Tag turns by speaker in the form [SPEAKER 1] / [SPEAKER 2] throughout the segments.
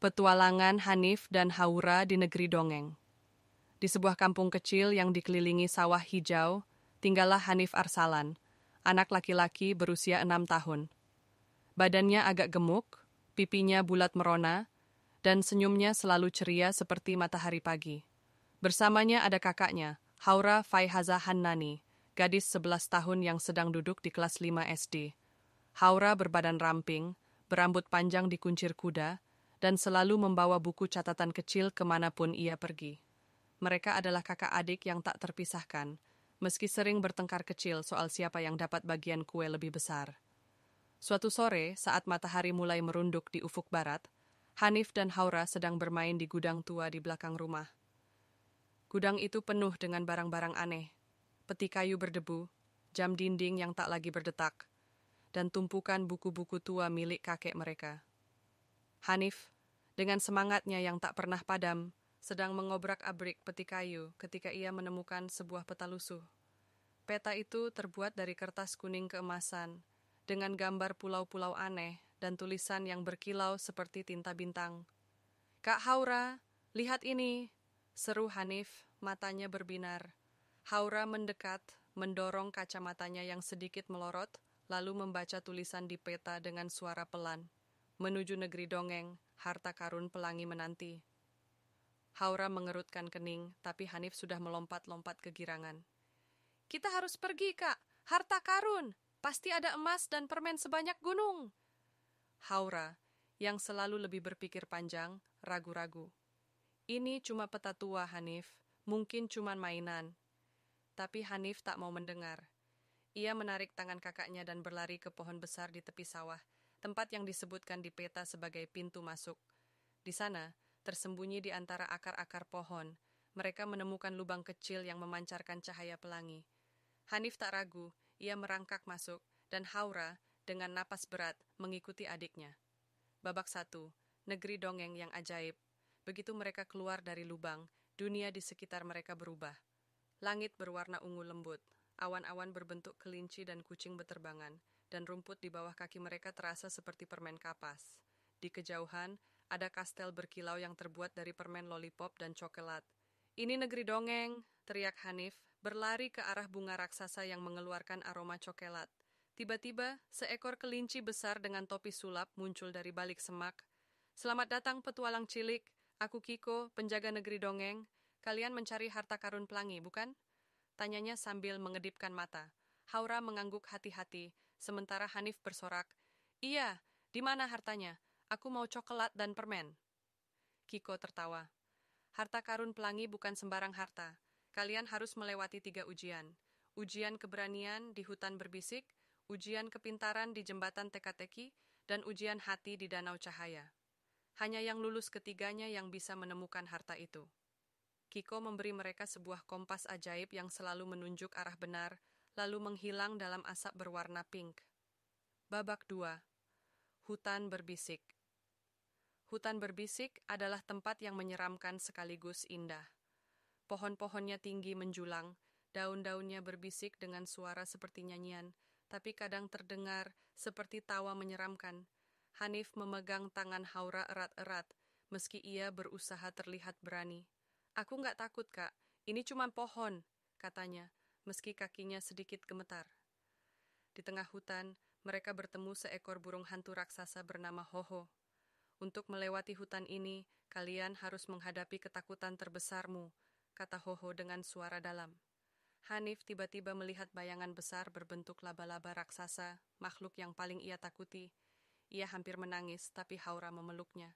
[SPEAKER 1] Petualangan Hanif dan Haura di negeri dongeng. Di sebuah kampung kecil yang dikelilingi sawah hijau, tinggallah Hanif Arsalan, anak laki-laki berusia 6 tahun. Badannya agak gemuk, pipinya bulat merona, dan senyumnya selalu ceria seperti matahari pagi. Bersamanya ada kakaknya, Haura Faihaza Hannani, gadis 11 tahun yang sedang duduk di kelas 5 SD. Haura berbadan ramping, berambut panjang dikuncir kuda, dan selalu membawa buku catatan kecil kemanapun ia pergi. Mereka adalah kakak adik yang tak terpisahkan, meski sering bertengkar kecil soal siapa yang dapat bagian kue lebih besar. Suatu sore, saat matahari mulai merunduk di ufuk barat, Hanif dan Haura sedang bermain di gudang tua di belakang rumah. Gudang itu penuh dengan barang-barang aneh, peti kayu berdebu, jam dinding yang tak lagi berdetak, dan tumpukan buku-buku tua milik kakek mereka. Hanif, dengan semangatnya yang tak pernah padam, sedang mengobrak-abrik peti kayu ketika ia menemukan sebuah peta lusuh. Peta itu terbuat dari kertas kuning keemasan, dengan gambar pulau-pulau aneh dan tulisan yang berkilau seperti tinta bintang. "Kak Haura, lihat ini!" seru Hanif, matanya berbinar. Haura mendekat, mendorong kacamatanya yang sedikit melorot, lalu membaca tulisan di peta dengan suara pelan. "Menuju negeri dongeng, harta karun pelangi menanti." Haura mengerutkan kening, tapi Hanif sudah melompat-lompat kegirangan. "Kita harus pergi, Kak. Harta karun. Pasti ada emas dan permen sebanyak gunung." Haura, yang selalu lebih berpikir panjang, ragu-ragu. "Ini cuma peta tua, Hanif. Mungkin cuma mainan." Tapi Hanif tak mau mendengar. Ia menarik tangan kakaknya dan berlari ke pohon besar di tepi sawah, tempat yang disebutkan di peta sebagai pintu masuk. Di sana, tersembunyi di antara akar-akar pohon, mereka menemukan lubang kecil yang memancarkan cahaya pelangi. Hanif tak ragu, ia merangkak masuk, dan Haura, dengan napas berat, mengikuti adiknya. Babak 1, negeri dongeng yang ajaib. Begitu mereka keluar dari lubang, dunia di sekitar mereka berubah. Langit berwarna ungu lembut, awan-awan berbentuk kelinci dan kucing beterbangan, dan rumput di bawah kaki mereka terasa seperti permen kapas. Di kejauhan, ada kastel berkilau yang terbuat dari permen lollipop dan coklat. "Ini negeri dongeng," teriak Hanif, berlari ke arah bunga raksasa yang mengeluarkan aroma coklat. Tiba-tiba, seekor kelinci besar dengan topi sulap muncul dari balik semak. "Selamat datang, petualang cilik. Aku Kiko, penjaga negeri dongeng. Kalian mencari harta karun pelangi, bukan?" Tanyanya sambil mengedipkan mata. Haura mengangguk hati-hati, sementara Hanif bersorak, "Iya, di mana hartanya? Aku mau coklat dan permen." Kiko tertawa. "Harta karun pelangi bukan sembarang harta. Kalian harus melewati 3 ujian. Ujian keberanian di hutan berbisik, ujian kepintaran di jembatan teka-teki, dan ujian hati di danau cahaya. Hanya yang lulus ketiganya yang bisa menemukan harta itu." Kiko memberi mereka sebuah kompas ajaib yang selalu menunjuk arah benar, lalu menghilang dalam asap berwarna pink. Babak 2. Hutan berbisik. Hutan berbisik adalah tempat yang menyeramkan sekaligus indah. Pohon-pohonnya tinggi menjulang, daun-daunnya berbisik dengan suara seperti nyanyian, tapi kadang terdengar seperti tawa menyeramkan. Hanif memegang tangan Haura erat-erat, meski ia berusaha terlihat berani. "Aku nggak takut, Kak. Ini cuma pohon," katanya, meski kakinya sedikit gemetar. Di tengah hutan, mereka bertemu seekor burung hantu raksasa bernama Hoho. "Untuk melewati hutan ini, kalian harus menghadapi ketakutan terbesarmu," kata Hoho dengan suara dalam. Hanif tiba-tiba melihat bayangan besar berbentuk laba-laba raksasa, makhluk yang paling ia takuti. Ia hampir menangis, tapi Haura memeluknya.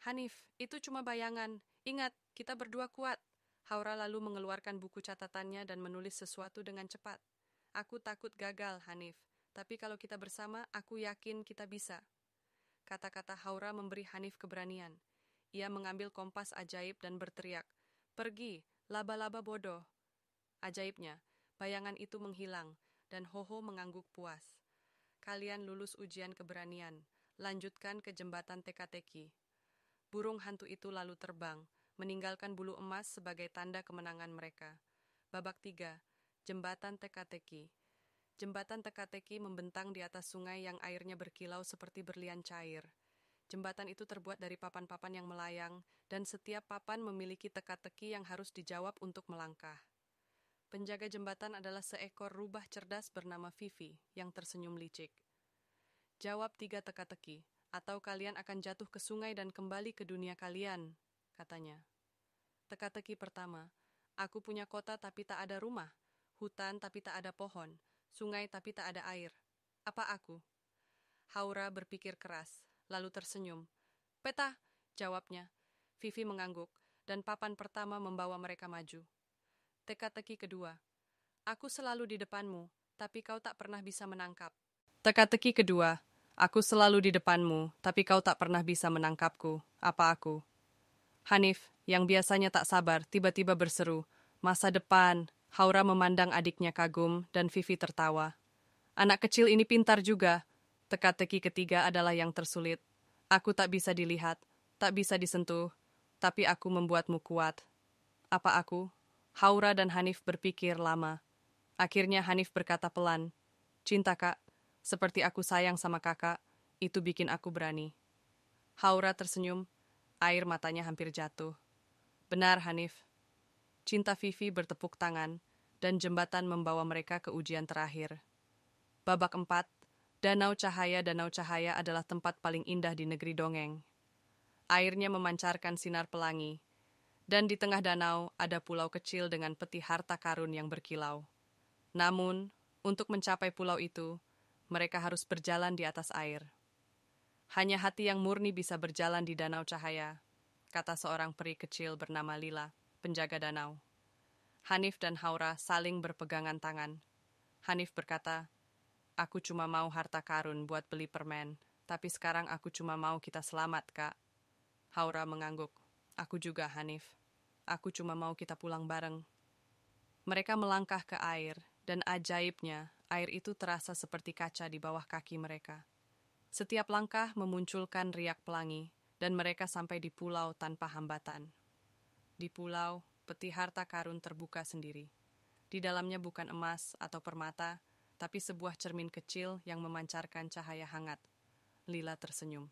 [SPEAKER 1] "Hanif, itu cuma bayangan. Ingat, kita berdua kuat." Haura lalu mengeluarkan buku catatannya dan menulis sesuatu dengan cepat. "Aku takut gagal, Hanif. Tapi kalau kita bersama, aku yakin kita bisa." Kata-kata Haura memberi Hanif keberanian. Ia mengambil kompas ajaib dan berteriak, "Pergi, laba-laba bodoh." Ajaibnya, bayangan itu menghilang, dan Hoho mengangguk puas. "Kalian lulus ujian keberanian. Lanjutkan ke jembatan teka-teki." Burung hantu itu lalu terbang, meninggalkan bulu emas sebagai tanda kemenangan mereka. Babak 3. Jembatan teka-teki. Jembatan teka-teki membentang di atas sungai yang airnya berkilau seperti berlian cair. Jembatan itu terbuat dari papan-papan yang melayang, dan setiap papan memiliki teka-teki yang harus dijawab untuk melangkah. Penjaga jembatan adalah seekor rubah cerdas bernama Vivi yang tersenyum licik. Jawab 3 teka-teki, atau kalian akan jatuh ke sungai dan kembali ke dunia kalian, katanya. Teka-teki pertama, aku punya kota tapi tak ada rumah, hutan tapi tak ada pohon, sungai tapi tak ada air. Apa aku? Haura berpikir keras, lalu tersenyum. Peta, jawabnya. Vivi mengangguk, dan papan pertama membawa mereka maju. Teka-teki kedua, aku selalu di depanmu, tapi kau tak pernah bisa menangkap. Teka-teki kedua, aku selalu di depanmu, tapi kau tak pernah bisa menangkapku. Apa aku? Hanif, yang biasanya tak sabar, tiba-tiba berseru, masa depan. Haura memandang adiknya kagum, dan Vivi tertawa. Anak kecil ini pintar juga. Teka-teki ketiga adalah yang tersulit. Aku tak bisa dilihat, tak bisa disentuh, tapi aku membuatmu kuat. Apa aku? Haura dan Hanif berpikir lama. Akhirnya Hanif berkata pelan, cinta kak, seperti aku sayang sama kakak, itu bikin aku berani. Haura tersenyum, air matanya hampir jatuh. Benar Hanif. Cinta Vivi bertepuk tangan, dan jembatan membawa mereka ke ujian terakhir. Babak 4, Danau Cahaya adalah tempat paling indah di negeri dongeng. Airnya memancarkan sinar pelangi, dan di tengah danau ada pulau kecil dengan peti harta karun yang berkilau. Namun, untuk mencapai pulau itu, mereka harus berjalan di atas air. Hanya hati yang murni bisa berjalan di danau cahaya, kata seorang peri kecil bernama Lila, penjaga danau. Hanif dan Haura saling berpegangan tangan. Hanif berkata, aku cuma mau harta karun buat beli permen, tapi sekarang aku cuma mau kita selamat, Kak. Haura mengangguk. Aku juga, Hanif. Aku cuma mau kita pulang bareng. Mereka melangkah ke air, dan ajaibnya, air itu terasa seperti kaca di bawah kaki mereka. Setiap langkah memunculkan riak pelangi, dan mereka sampai di pulau tanpa hambatan. Di pulau, peti harta karun terbuka sendiri. Di dalamnya bukan emas atau permata, tapi sebuah cermin kecil yang memancarkan cahaya hangat. Lila tersenyum.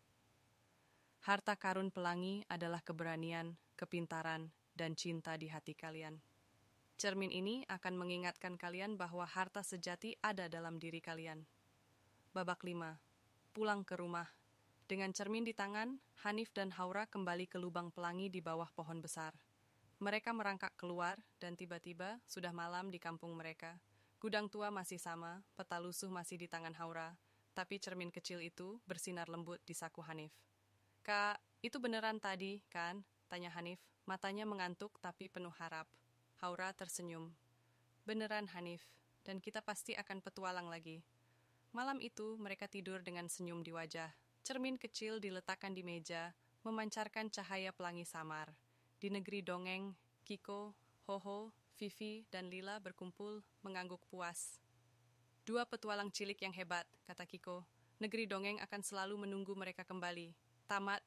[SPEAKER 1] Harta karun pelangi adalah keberanian, kepintaran, dan cinta di hati kalian. Cermin ini akan mengingatkan kalian bahwa harta sejati ada dalam diri kalian. Babak 5. Pulang ke rumah. Dengan cermin di tangan, Hanif dan Haura kembali ke lubang pelangi di bawah pohon besar. Mereka merangkak keluar, dan tiba-tiba sudah malam di kampung mereka. Gudang tua masih sama, peta lusuh masih di tangan Haura, tapi cermin kecil itu bersinar lembut di saku Hanif. Kak, itu beneran tadi, kan? Tanya Hanif, matanya mengantuk tapi penuh harap. Haura tersenyum. Beneran Hanif, dan kita pasti akan petualang lagi. Malam itu mereka tidur dengan senyum di wajah. Cermin kecil diletakkan di meja, memancarkan cahaya pelangi samar. Di negeri dongeng, Kiko, Hoho, Vivi, dan Lila berkumpul mengangguk puas. 2 petualang cilik yang hebat, kata Kiko. Negeri dongeng akan selalu menunggu mereka kembali. Tamat